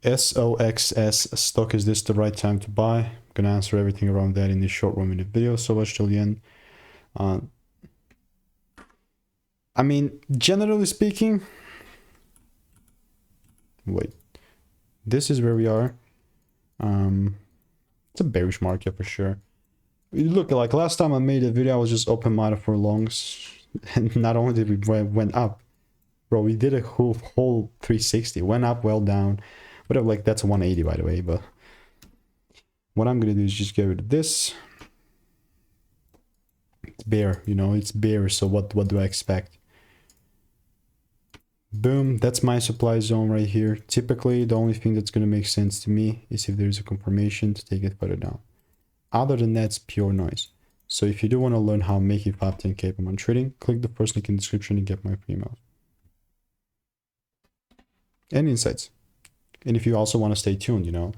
SOXS stock, is this the right time to buy? I'm gonna answer everything around that in this short 1-minute video, so watch till the end. I mean, generally speaking, wait, this is where we are. It's a bearish market for sure. Look, like last time I made a video, I was just open-minded for longs, and not only did we went up, bro, we did a whole 360, went up, well down, whatever. Like that's 180 by the way. But what I'm gonna do is just get rid of this. It's bear, you know, it's bear. So what do I expect? Boom, that's my supply zone right here. Typically, the only thing that's gonna make sense to me is if there's a confirmation to take it further down. Other than that, it's pure noise. So if you do want to learn how making 5-10K per month trading, click the first link in the description and get my free email and insights. And if you also want to stay tuned, you know,